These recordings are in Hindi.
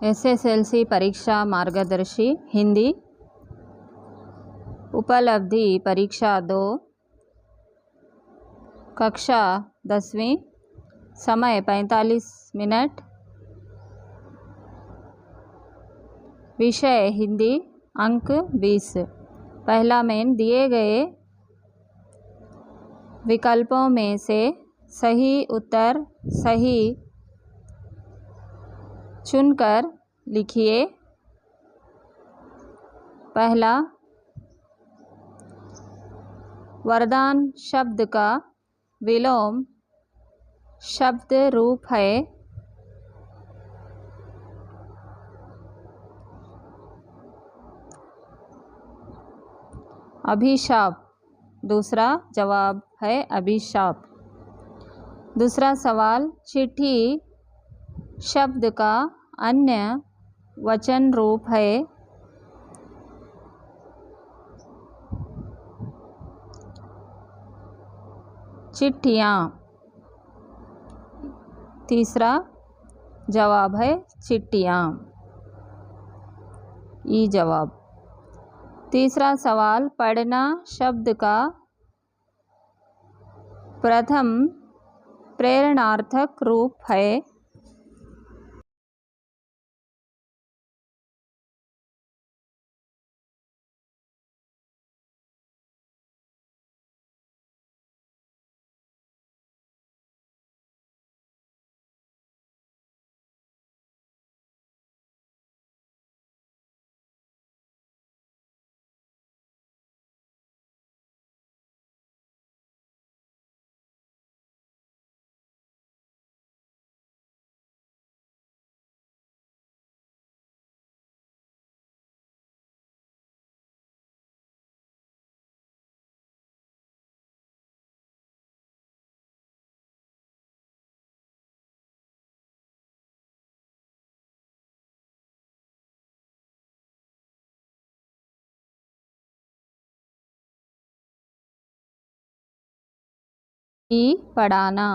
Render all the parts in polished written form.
एसएसएलसी परीक्षा मार्गदर्शी हिंदी उपलब्धि परीक्षा 2 कक्षा 10वीं समय 45 मिनट विषय हिंदी अंक 20 पहला मेन दिए गए विकल्पों में से सही उत्तर सही चुनकर लिखिए। पहला वरदान शब्द का विलोम शब्द रूप है अभिशाप। दूसरा जवाब है अभिशाप। दूसरा सवाल चिट्ठी शब्द का अन्य वचन रूप है चिट्ठियाँ। तीसरा जवाब है चिट्ठियाँ ई जवाब। तीसरा सवाल पढ़ना शब्द का प्रथम प्रेरणार्थक रूप है पढ़ाना।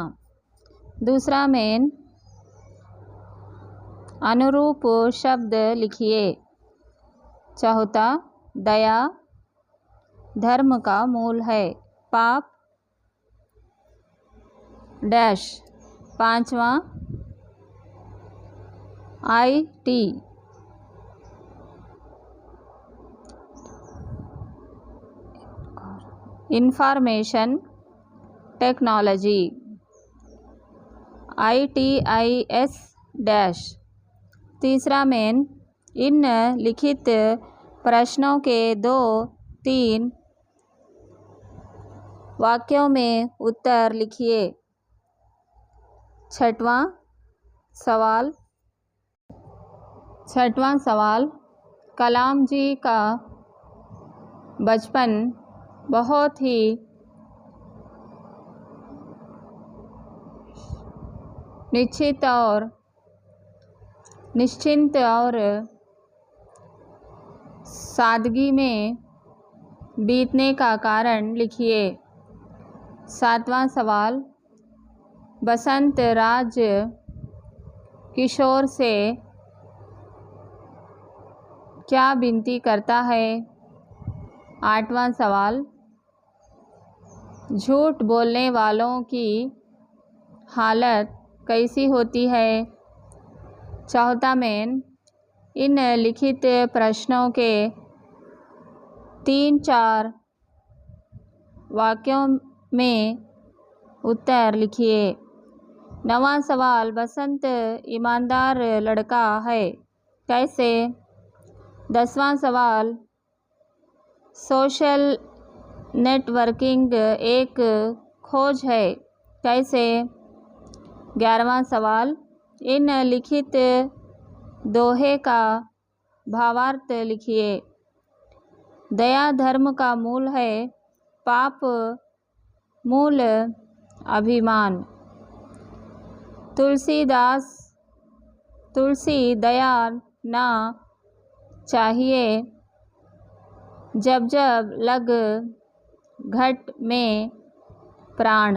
दूसरा मेन अनुरूप शब्द लिखिए। चौथा दया धर्म का मूल है। पाप डैश। पांचवा IT information technology ITIS dash. तीसरा मेन इन लिखित प्रश्नों के 2-3 वाक्यों में उत्तर लिखिए। छठवां सवाल कलाम जी का बचपन बहुत ही निश्चिंत और सादगी में बीतने का कारण लिखिए। सातवां सवाल बसंत राज किशोर से क्या विनती करता है। आठवां सवाल झूठ बोलने वालों की हालत कैसी होती है। चौथा मेन इन लिखित प्रश्नों के 3-4 वाक्यों में उत्तर लिखिए। नवां सवाल बसंत ईमानदार लड़का है कैसे। 10वां सवाल सोशल नेटवर्किंग एक खोज है कैसे। 11वां सवाल इन लिखित दोहे का भावार्थ लिखिए। दया धर्म का मूल है। पाप मूल अभिमान। तुलसी दया ना चाहिए जब जब लग घट में प्राण।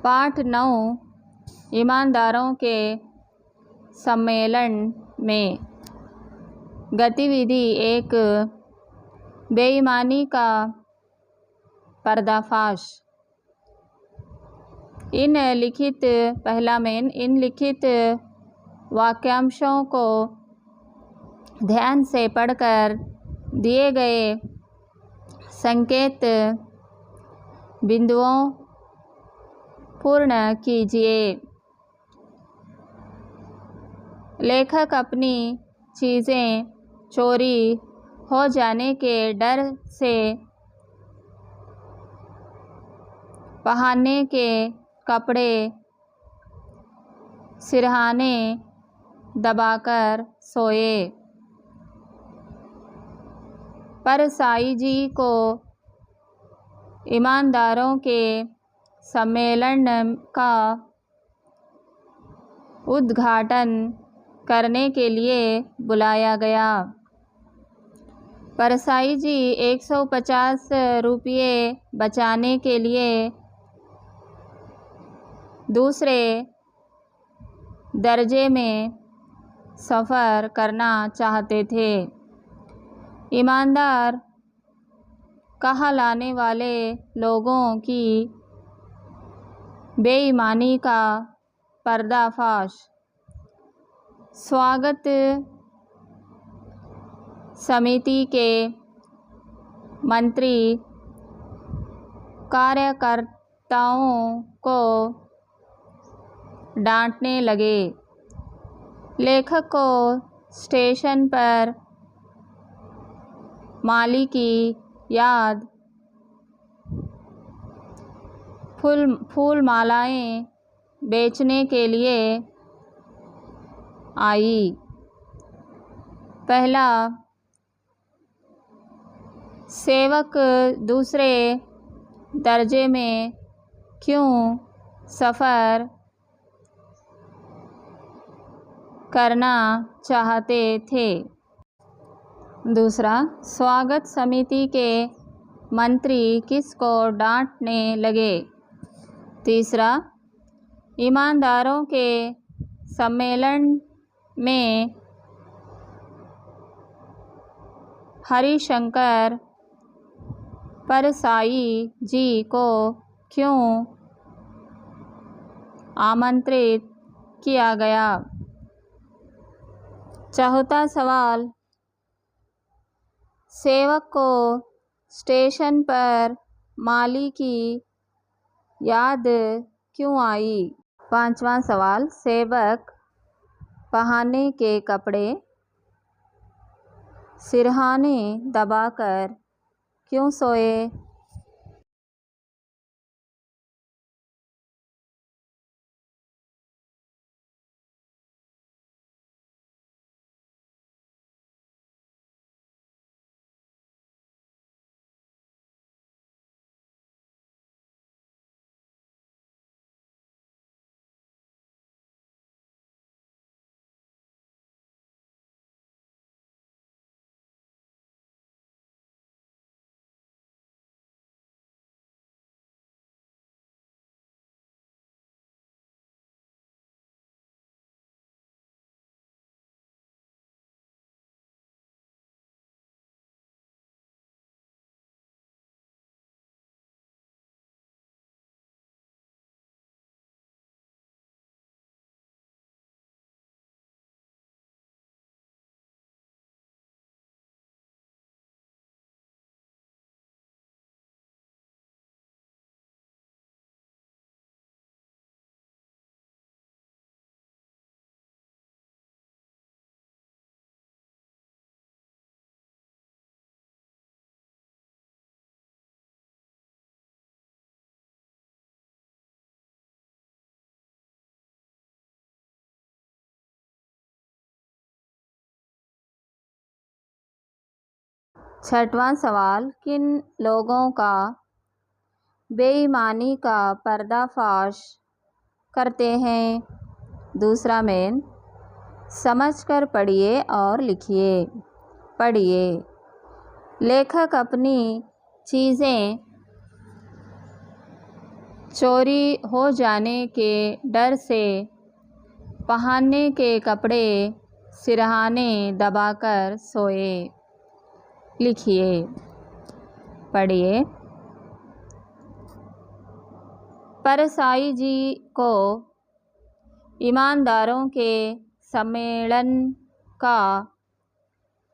पाठ 9 ईमानदारों के सम्मेलन में गतिविधि 1 बेईमानी का पर्दाफाश। इन लिखित वाक्यांशों को ध्यान से पढ़कर दिए गए संकेत बिंदुओं पूर्ण कीजिए। लेखक अपनी चीज़ें चोरी हो जाने के डर से पहनने के कपड़े सिरहाने दबाकर सोए। परसाई जी को ईमानदारों के सम्मेलन का उद्घाटन करने के लिए बुलाया गया। परसाई जी 150 रुपये बचाने के लिए दूसरे दर्जे में सफ़र करना चाहते थे। ईमानदार कहलाने वाले लोगों की बेईमानी का पर्दाफाश। स्वागत समिति के मंत्री कार्यकर्ताओं को डांटने लगे। लेखक को स्टेशन पर माली की याद फूल मालाएं बेचने के लिए आई। पहला सेवक दूसरे दर्जे में क्यों सफ़र करना चाहते थे? दूसरा, स्वागत समिति के मंत्री किसको डांटने लगे? तीसरा, ईमानदारों के सम्मेलन में हरिशंकर परसाई जी को क्यों आमंत्रित किया गया? चौथा सवाल, सेवक को स्टेशन पर माली की याद क्यों आई? पांचवा सवाल, सेवक पहनने के कपड़े सिरहाने दबाकर क्यों सोए? छठवां सवाल, किन लोगों का बेईमानी का पर्दाफाश करते हैं? दूसरा मेन, समझकर पढ़िए और लिखिए। पढ़िए। लेखक अपनी चीज़ें चोरी हो जाने के डर से पहनने के कपड़े सिरहाने दबाकर सोए। लिखिए, पढ़िए। परसाई जी को ईमानदारों के सम्मेलन का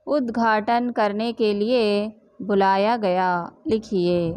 उद्घाटन करने के लिए बुलाया गया। लिखिए,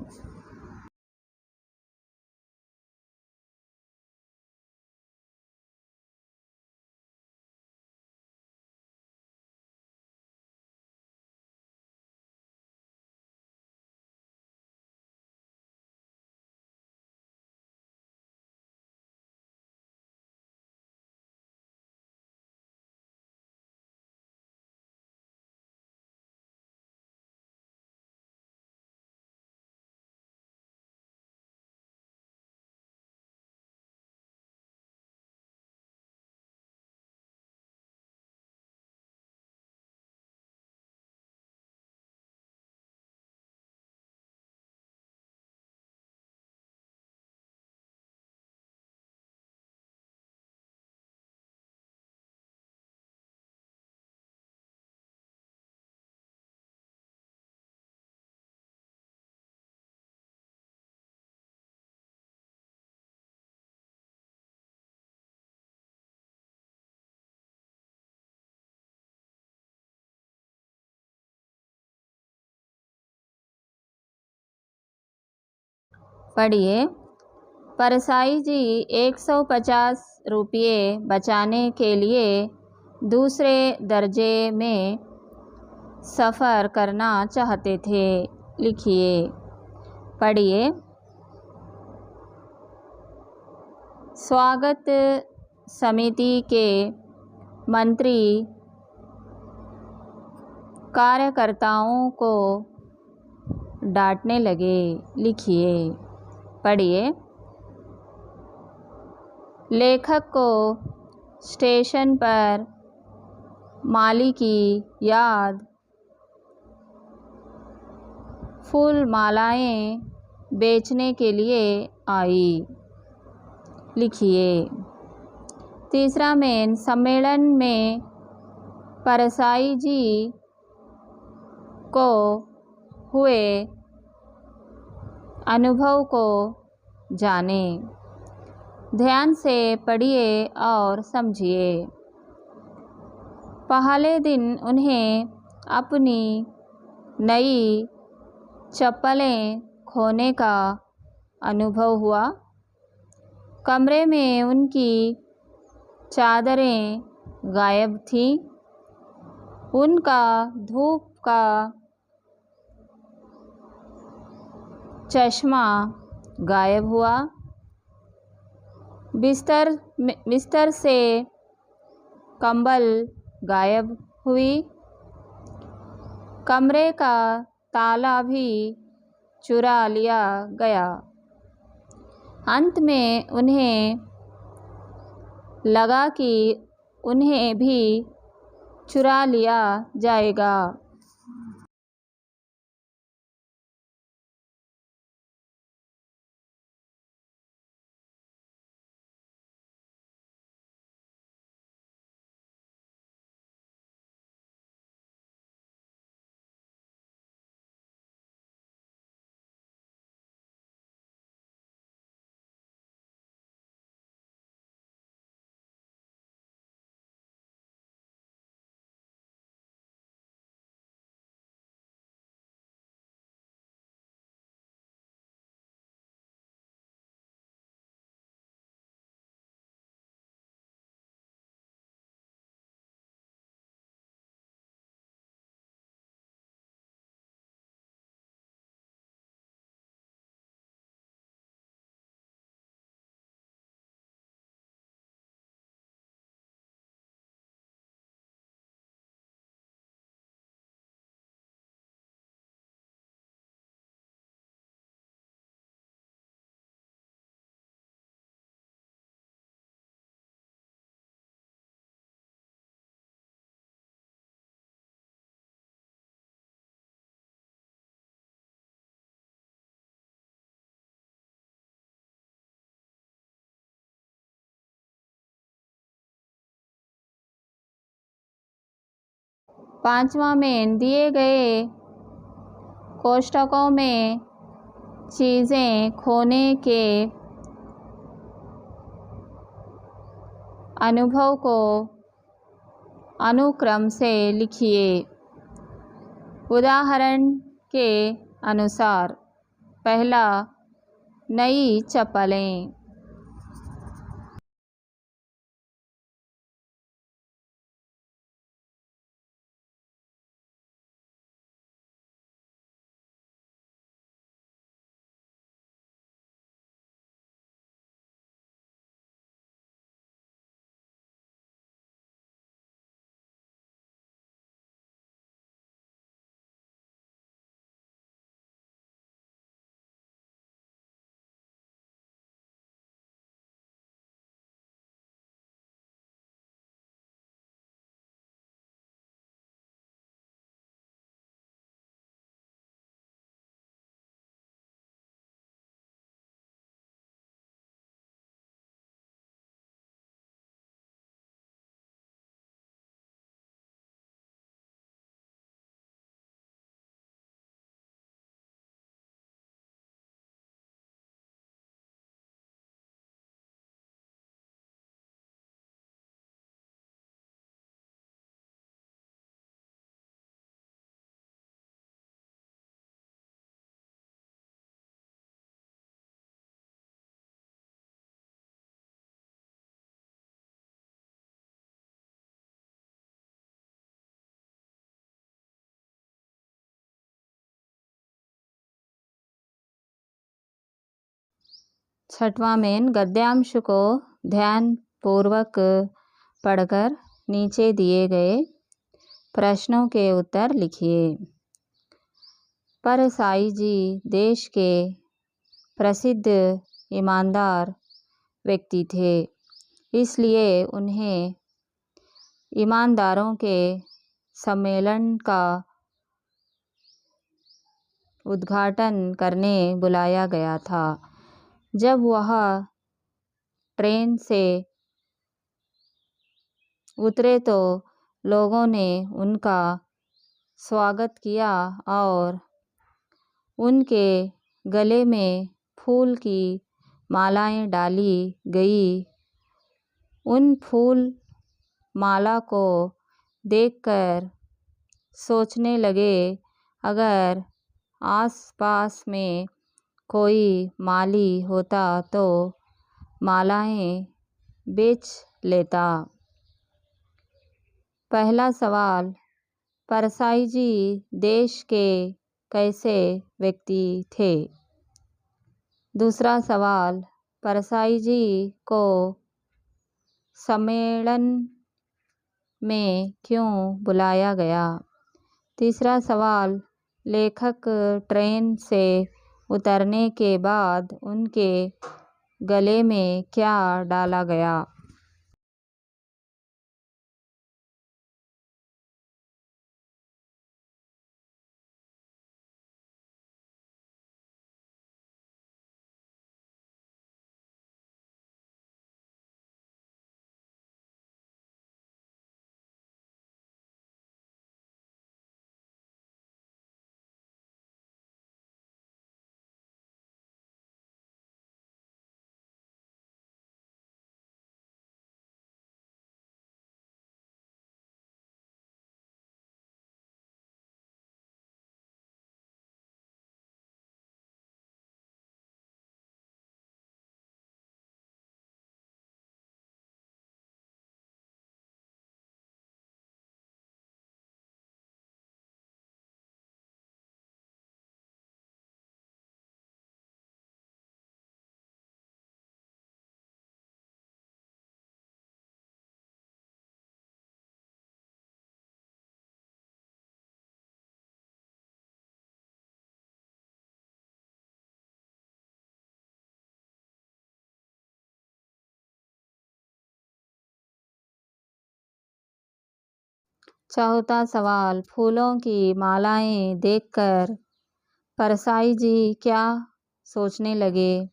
पढ़िए। परसाई जी 150 रुपये बचाने के लिए दूसरे दर्जे में सफ़र करना चाहते थे। लिखिए, पढ़िए। स्वागत समिति के मंत्री कार्यकर्ताओं को डांटने लगे। लिखिए, पढ़िए। लेखक को स्टेशन पर माली की याद फूल मालाएं बेचने के लिए आई। लिखिए, तीसरा मेन सम्मेलन में परसाई जी को हुए अनुभव को जाने। ध्यान से पढ़िए और समझिए। पहले दिन उन्हें अपनी नई चप्पलें खोने का अनुभव हुआ। कमरे में उनकी चादरें गायब थीं। उनका धूप का चश्मा गायब हुआ। बिस्तर से कंबल गायब हुई। कमरे का ताला भी चुरा लिया गया। अंत में उन्हें लगा कि उन्हें भी चुरा लिया जाएगा। 5वां मेन, दिए गए कोष्ठकों में चीज़ें खोने के अनुभव को अनुक्रम से लिखिए। उदाहरण के अनुसार, पहला, नई चप्पलें। छठवां मेन, गद्यांश को ध्यानपूर्वक पढ़कर नीचे दिए गए प्रश्नों के उत्तर लिखिए। परसाई जी देश के प्रसिद्ध ईमानदार व्यक्ति थे, इसलिए उन्हें ईमानदारों के सम्मेलन का उद्घाटन करने बुलाया गया था। जब वह ट्रेन से उतरे तो लोगों ने उनका स्वागत किया और उनके गले में फूल की मालाएं डाली गई। उन फूल माला को देखकर सोचने लगे, अगर आसपास में कोई माली होता तो मालाएं बेच लेता। पहला सवाल, परसाई जी देश के कैसे व्यक्ति थे? दूसरा सवाल, परसाई जी को सम्मेलन में क्यों बुलाया गया? तीसरा सवाल, लेखक ट्रेन से उतरने के बाद उनके गले में क्या डाला गया? चौथा सवाल, फूलों की मालाएं देखकर परसाई जी क्या सोचने लगे?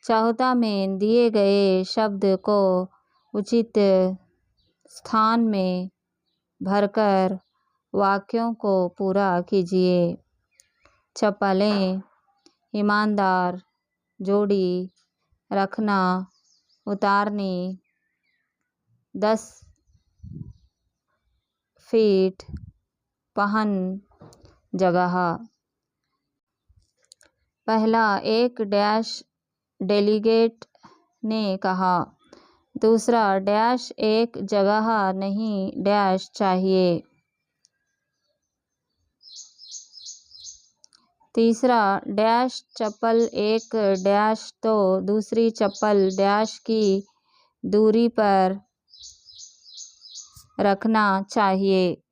चौथा में दिए गए शब्द को उचित स्थान में भरकर वाक्यों को पूरा कीजिए। चप्पलें, ईमानदार, जोड़ी, रखना, उतारनी, 10 फीट, पहन, जगह। पहला, एक डैश डेलीगेट ने कहा। दूसरा, डैश एक जगह नहीं डैश चाहिए। तीसरा, डैश चप्पल एक डैश तो दूसरी चप्पल डैश की दूरी पर रखना चाहिए।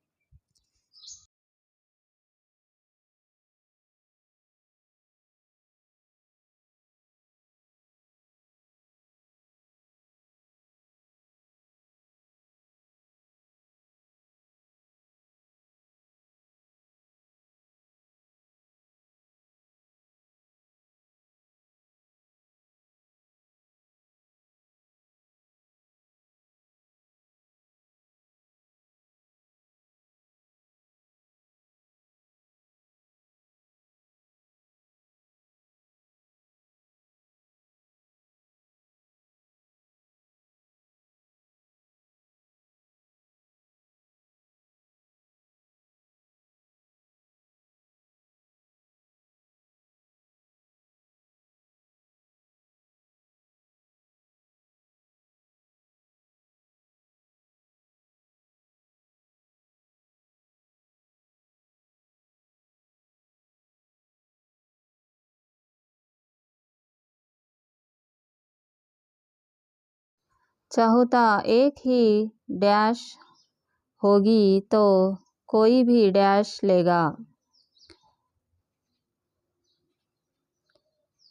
चौथा, एक ही डैश होगी तो कोई भी डैश लेगा।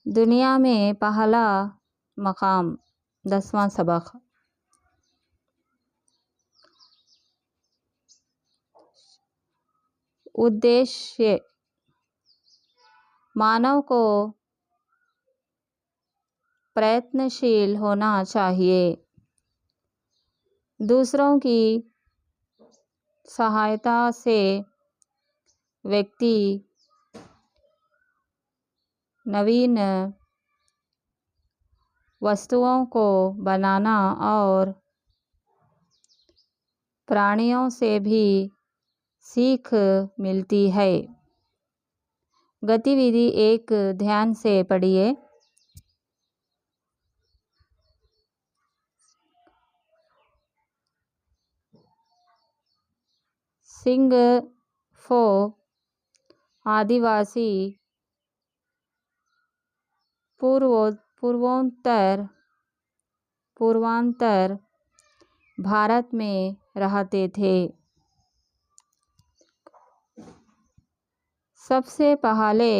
दुनिया में पहला मकाम। 10वां सबक। उद्देश्य, मानव को प्रयत्नशील होना चाहिए। दूसरों की सहायता से व्यक्ति नवीन वस्तुओं को बनाना और प्राणियों से भी सीख मिलती है। गतिविधि 1 ध्यान से पढ़िए। सिंगफो आदिवासी पूर्वांतर भारत में रहते थे। सबसे पहले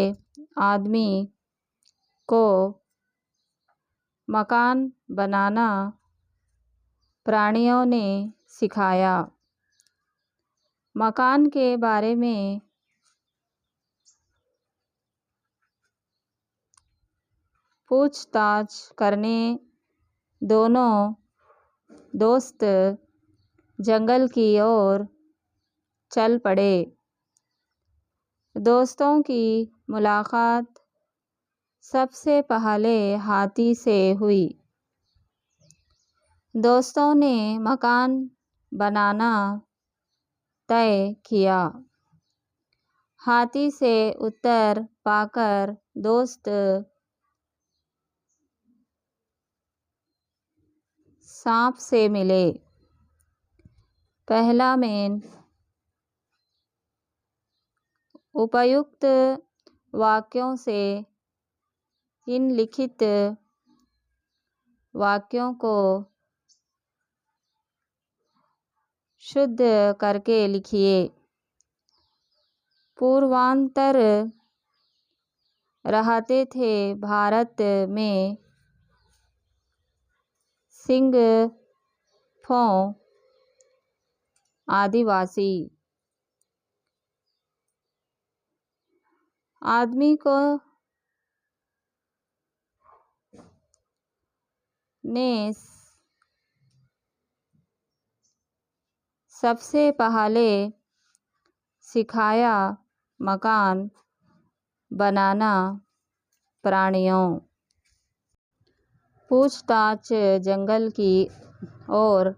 आदमी को मकान बनाना प्राणियों ने सिखाया। मकान के बारे में पूछताछ करने दोनों दोस्त जंगल की ओर चल पड़े। दोस्तों की मुलाकात सबसे पहले हाथी से हुई। दोस्तों ने मकान बनाना तय किया। हाथी से उत्तर पाकर दोस्त सांप से मिले। पहला मेन, उपयुक्त वाक्यों से इन लिखित वाक्यों को शुद्ध करके लिखिए। पूर्वांतर रहते थे भारत में सिंगफो आदिवासी। आदमी को ने सबसे पहले सिखाया मकान बनाना प्राणियों। पूछताछ जंगल की और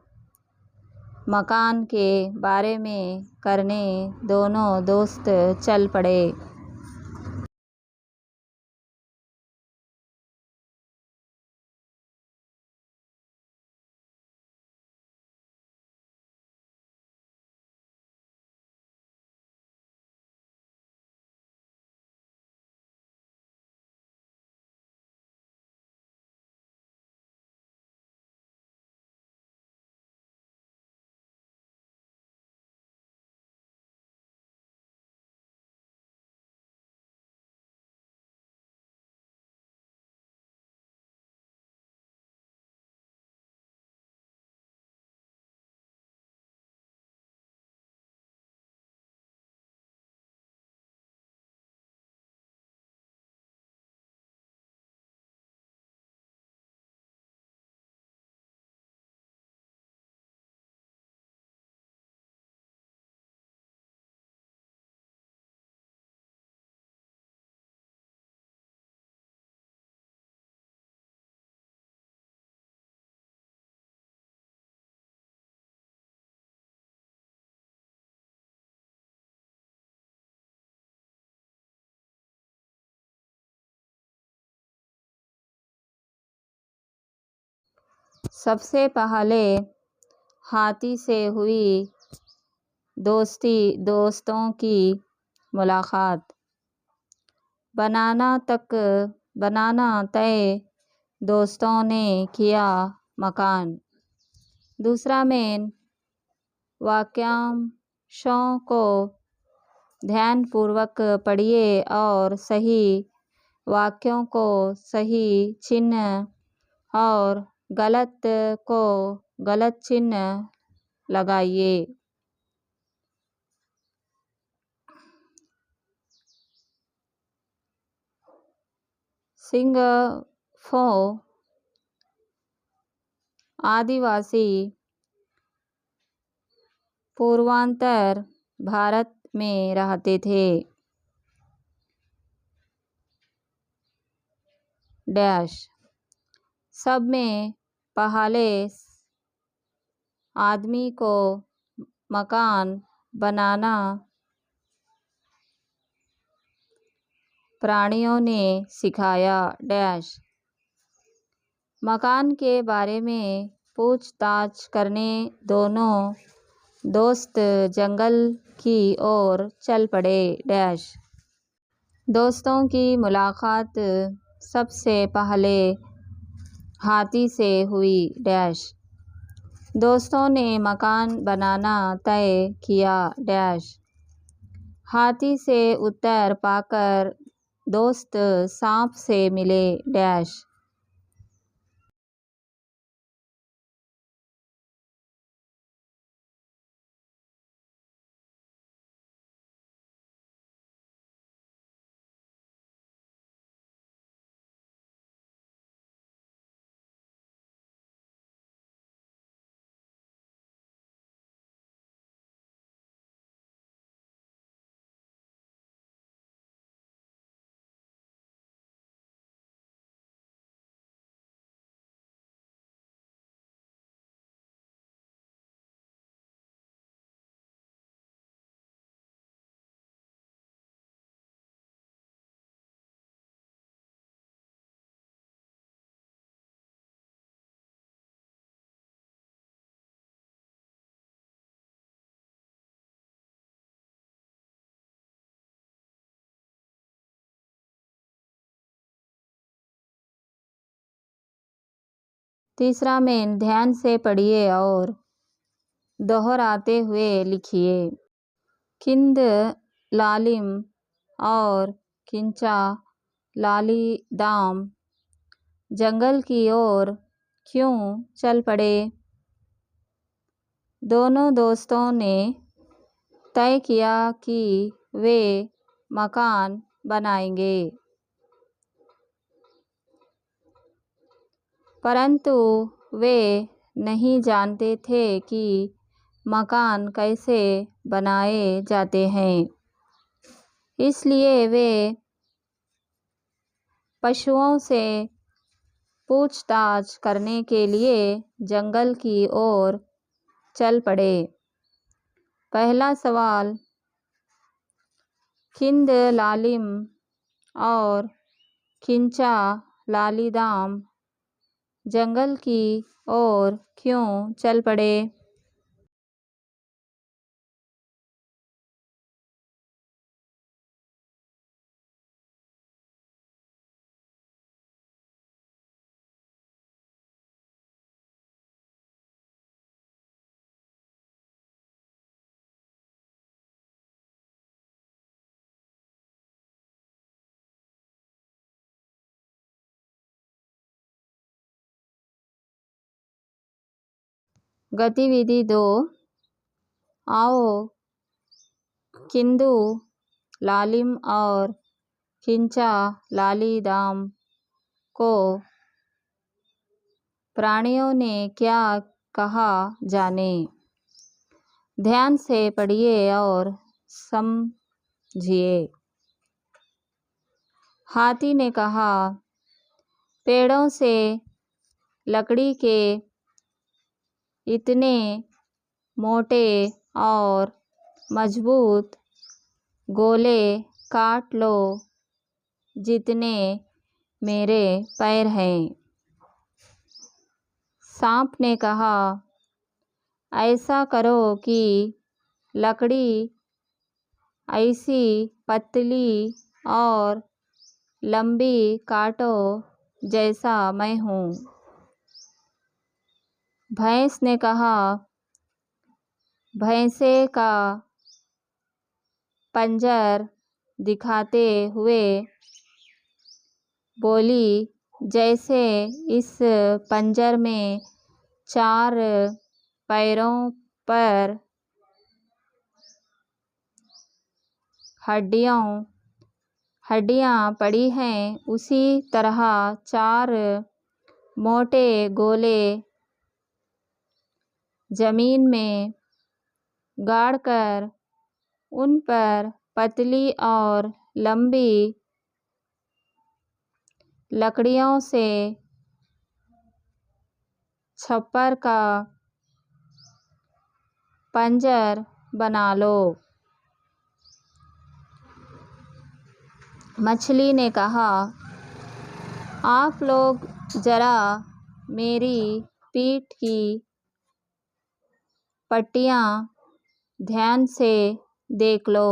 मकान के बारे में करने दोनों दोस्त चल पड़े। सबसे पहले हाथी से हुई दोस्तों की मुलाकात। बनाना तय, दोस्तों ने किया मकान। दूसरा मेन वाक्यांशों को ध्यानपूर्वक पढ़िए और सही वाक्यों को सही चिन्ह और गलत को गलत चिन्ह लगाइए। सिंगफो आदिवासी पूर्वांचल भारत में रहते थे। डैश सब में पहले आदमी को मकान बनाना प्राणियों ने सिखाया। डैश मकान के बारे में पूछताछ करने दोनों दोस्त जंगल की ओर चल पड़े। डैश दोस्तों की मुलाकात सबसे पहले हाथी से हुई। डैश दोस्तों ने मकान बनाना तय किया। डैश हाथी से उत्तर पाकर दोस्त सांप से मिले। डैश तीसरा मेन ध्यान से पढ़िए और दोहराते हुए लिखिए। किंद लालिम और किंचा लालीदाम जंगल की ओर क्यों चल पड़े? दोनों दोस्तों ने तय किया कि वे मकान बनाएंगे, परंतु वे नहीं जानते थे कि मकान कैसे बनाए जाते हैं। इसलिए वे पशुओं से पूछताछ करने के लिए जंगल की ओर चल पड़े। पहला सवाल, खिंद लालिम और खिंचा लालीदाम जंगल की ओर क्यों चल पड़े? गतिविधि 2, आओ खिंदू लालिम और खिंचा लालीदाम को प्राणियों ने क्या कहा जाने। ध्यान से पढ़िए और समझिए। हाथी ने कहा, पेड़ों से लकड़ी के इतने मोटे और मजबूत गोले काट लो जितने मेरे पैर हैं। सांप ने कहा, ऐसा करो कि लकड़ी ऐसी पतली और लंबी काटो जैसा मैं हूँ। भैंस ने कहा, भैंसे का पंजर दिखाते हुए बोली, जैसे इस पंजर में 4 पैरों पर हड्डियां पड़ी हैं, उसी तरह 4 मोटे गोले जमीन में गाड़कर उन पर पतली और लंबी लकड़ियों से छप्पर का पंजर बना लो। मछली ने कहा, आप लोग जरा मेरी पीठ की पट्टियां ध्यान से देख लो।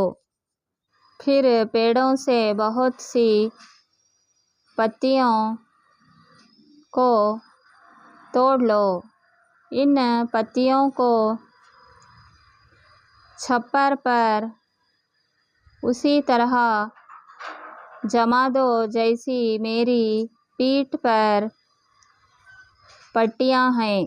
फिर पेड़ों से बहुत सी पत्तियों को तोड़ लो। इन पत्तियों को छप्पर पर उसी तरह जमा दो जैसी मेरी पीठ पर पट्टियां हैं।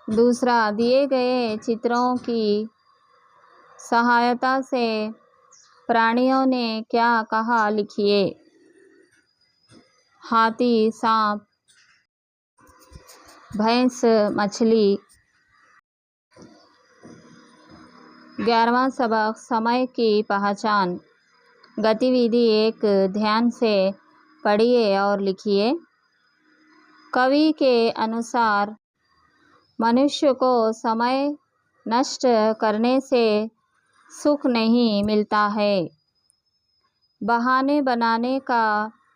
दूसरा, दिए गए चित्रों की सहायता से प्राणियों ने क्या कहा लिखिए। हाथी, सांप, भैंस, मछली। 11वां सबक समय की पहचान। गतिविधि 1 ध्यान से पढ़िए और लिखिए। कवि के अनुसार मनुष्य को समय नष्ट करने से सुख नहीं मिलता है। बहाने बनाने का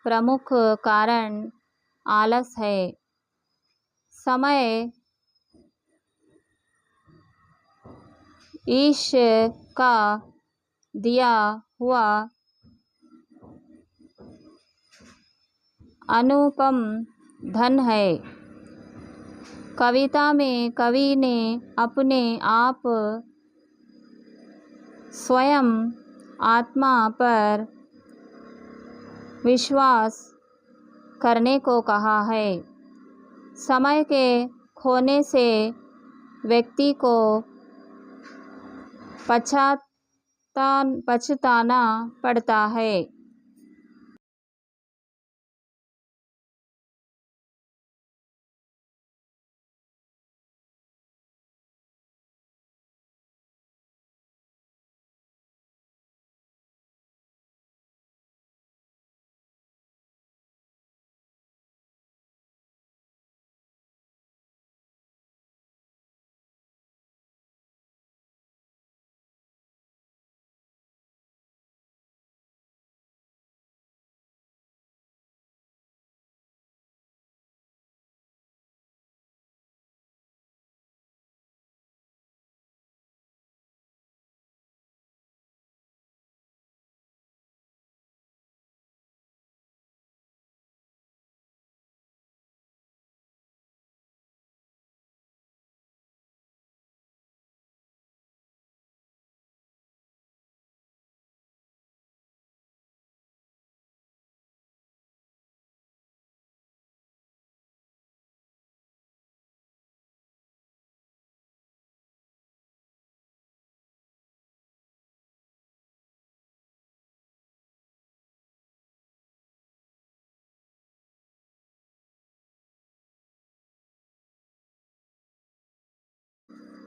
प्रमुख कारण आलस है। समय ईश्वर का दिया हुआ अनुपम धन है। कविता में कवि ने अपने आप स्वयं आत्मा पर विश्वास करने को कहा है। समय के खोने से व्यक्ति को पछताना पड़ता है।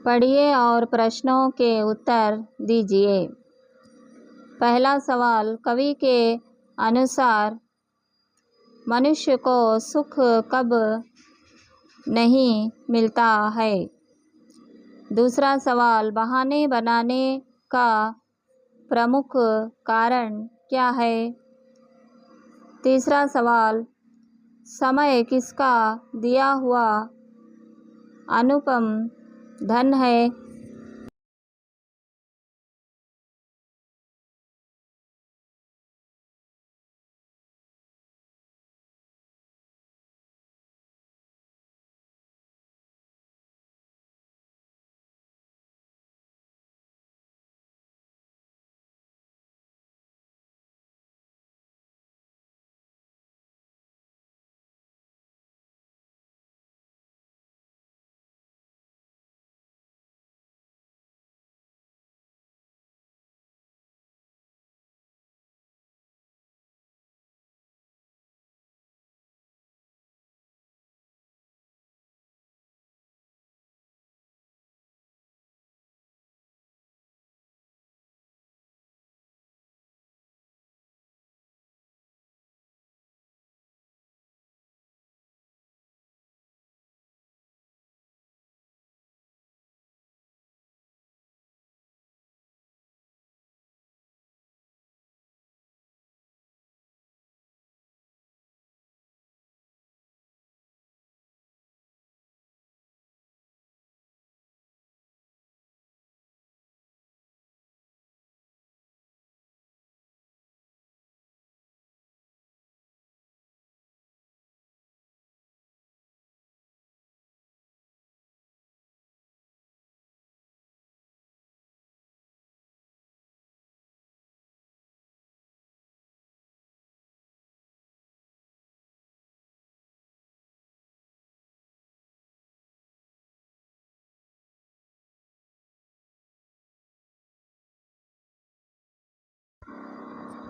पढ़िए और प्रश्नों के उत्तर दीजिए। पहला सवाल, कवि के अनुसार मनुष्य को सुख कब नहीं मिलता है? दूसरा सवाल, बहाने बनाने का प्रमुख कारण क्या है? तीसरा सवाल, समय किसका दिया हुआ अनुपम धन है?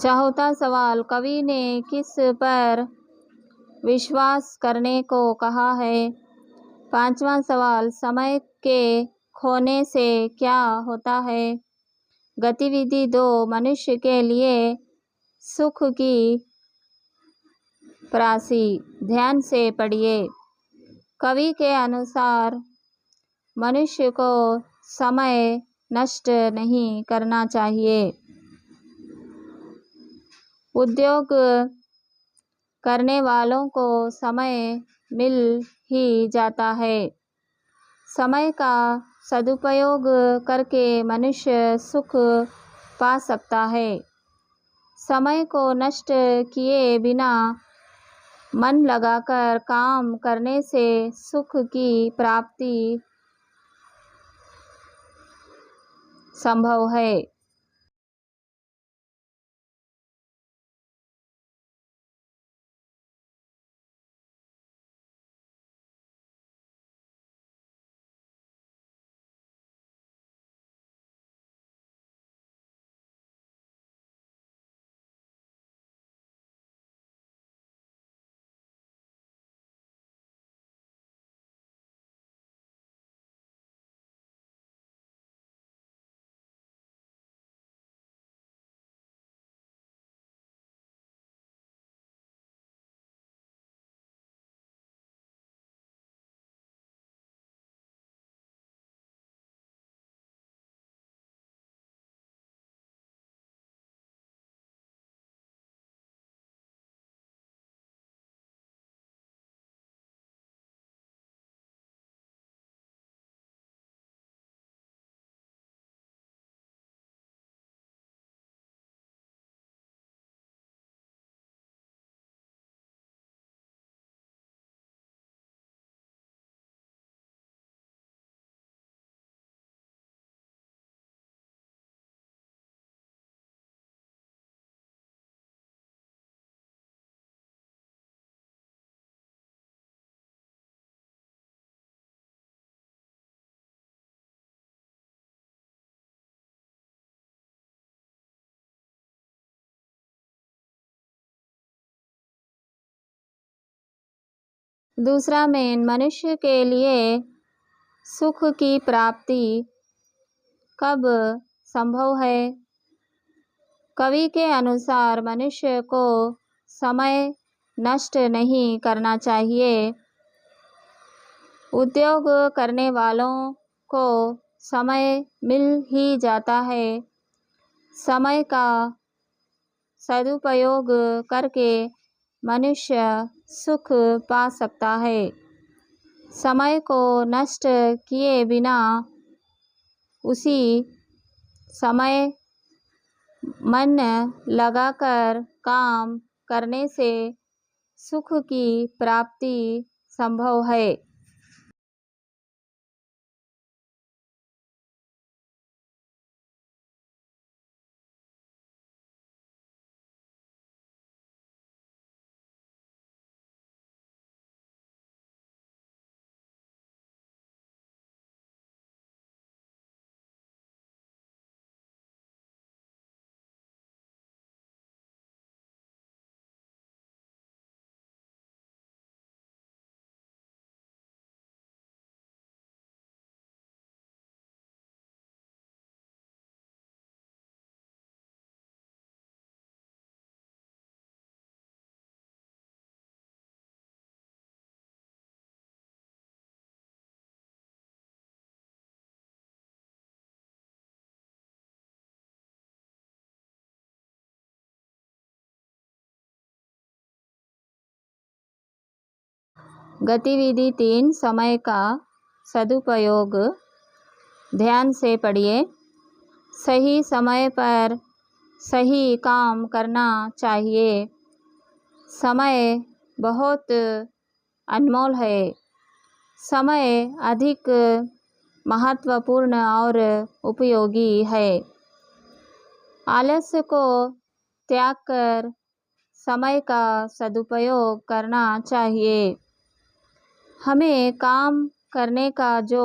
चौथा सवाल, कवि ने किस पर विश्वास करने को कहा है? पांचवा सवाल, समय के खोने से क्या होता है? गतिविधि 2 मनुष्य के लिए सुख की प्राप्ति। ध्यान से पढ़िए। कवि के अनुसार मनुष्य को समय नष्ट नहीं करना चाहिए। उद्योग करने वालों को समय मिल ही जाता है। समय का सदुपयोग करके मनुष्य सुख पा सकता है। समय को नष्ट किए बिना मन लगाकर काम करने से सुख की प्राप्ति संभव है। दूसरा मेन, मनुष्य के लिए सुख की प्राप्ति कब संभव है? कवि के अनुसार मनुष्य को समय नष्ट नहीं करना चाहिए। उद्योग करने वालों को समय मिल ही जाता है। समय का सदुपयोग करके मनुष्य सुख पा सकता है। समय को नष्ट किए बिना उसी समय मन लगाकर काम करने से सुख की प्राप्ति संभव है। गतिविधि 3 समय का सदुपयोग। ध्यान से पढ़िए। सही समय पर सही काम करना चाहिए। समय बहुत अनमोल है। समय अधिक महत्वपूर्ण और उपयोगी है। आलस्य को त्याग कर समय का सदुपयोग करना चाहिए। हमें काम करने का जो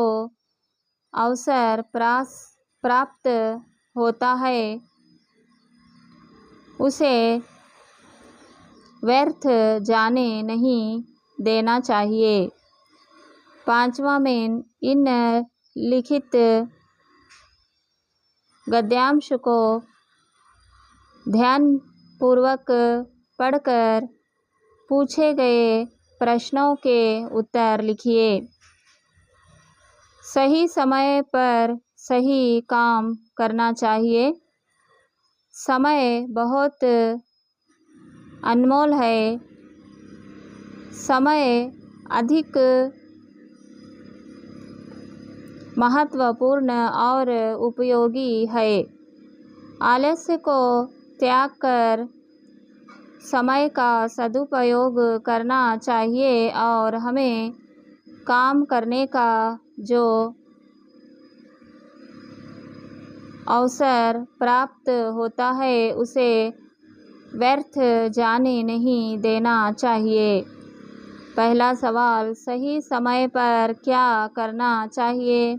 अवसर प्राप्त होता है उसे व्यर्थ जाने नहीं देना चाहिए। 5वां में इन लिखित गद्यांश को ध्यानपूर्वक पढ़कर पूछे गए प्रश्नों के उत्तर लिखिए। सही समय पर सही काम करना चाहिए। समय बहुत अनमोल है। समय अधिक महत्वपूर्ण और उपयोगी है। आलस्य को त्याग कर समय का सदुपयोग करना चाहिए और हमें काम करने का जो अवसर प्राप्त होता है उसे व्यर्थ जाने नहीं देना चाहिए। पहला सवाल, सही समय पर क्या करना चाहिए?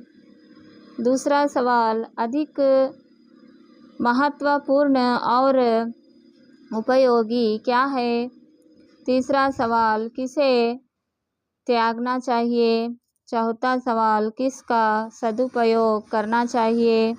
दूसरा सवाल, अधिक महत्वपूर्ण और उपयोगी क्या है? तीसरा सवाल, किसे त्यागना चाहिए? चौथा सवाल, किसका सदुपयोग करना चाहिए?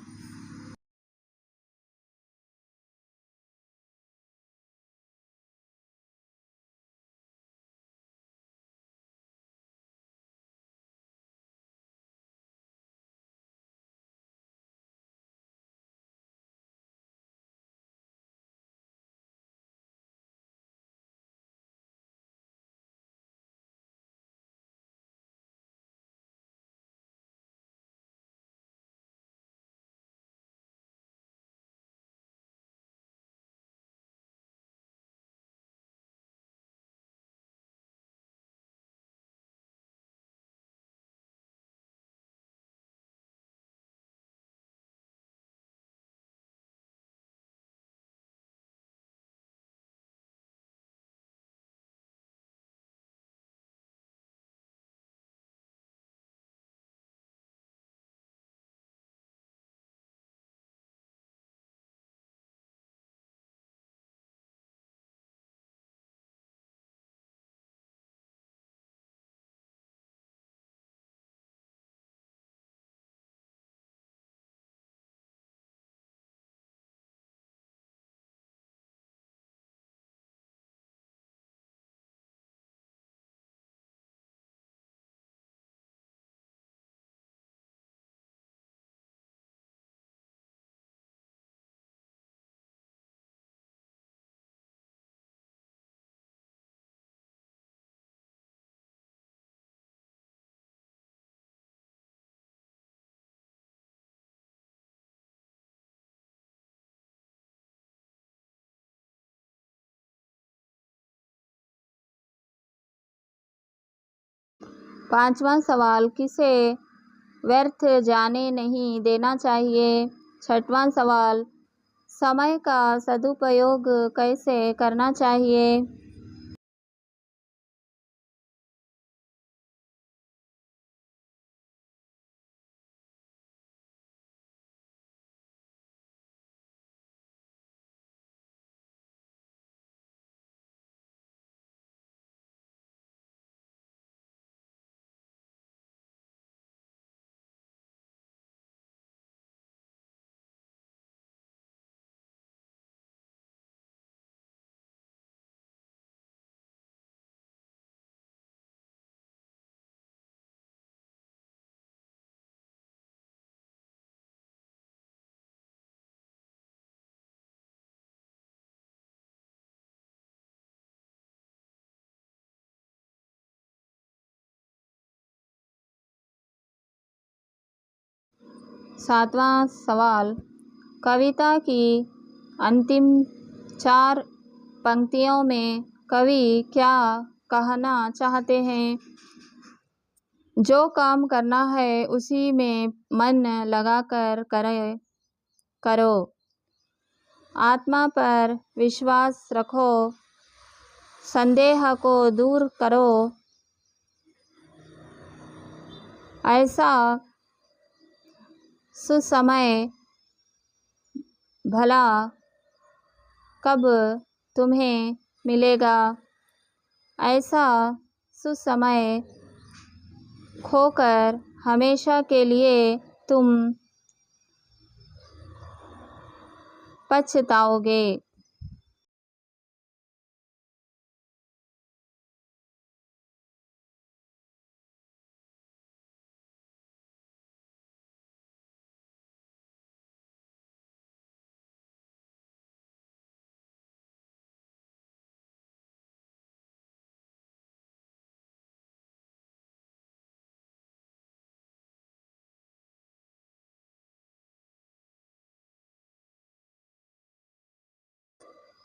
पांचवा सवाल, किसे व्यर्थ जाने नहीं देना चाहिए? छठवां सवाल, समय का सदुपयोग कैसे करना चाहिए? सातवां सवाल, कविता की अंतिम 4 पंक्तियों में कवि क्या कहना चाहते हैं? जो काम करना है उसी में मन लगाकर करो। आत्मा पर विश्वास रखो। संदेह को दूर करो। ऐसा सुसमय भला कब तुम्हें मिलेगा? ऐसा सुसमय खोकर हमेशा के लिए तुम पछताओगे।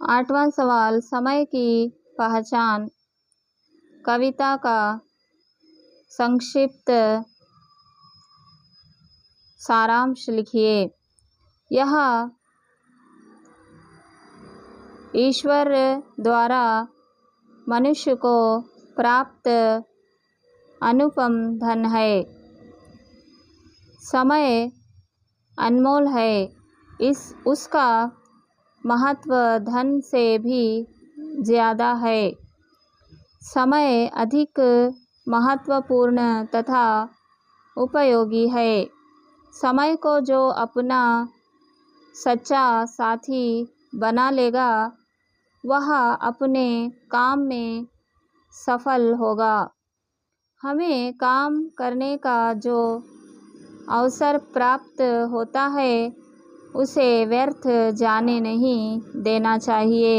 8वां सवाल, समय की पहचान। कविता का संक्षिप्त सारांश लिखिए। यह ईश्वर द्वारा मनुष्य को प्राप्त अनुपम धन है। समय अनमोल है, उसका महत्व धन से भी ज़्यादा है। समय अधिक महत्वपूर्ण तथा उपयोगी है। समय को जो अपना सच्चा साथी बना लेगा, वह अपने काम में सफल होगा। हमें काम करने का जो अवसर प्राप्त होता है, उसे व्यर्थ जाने नहीं देना चाहिए।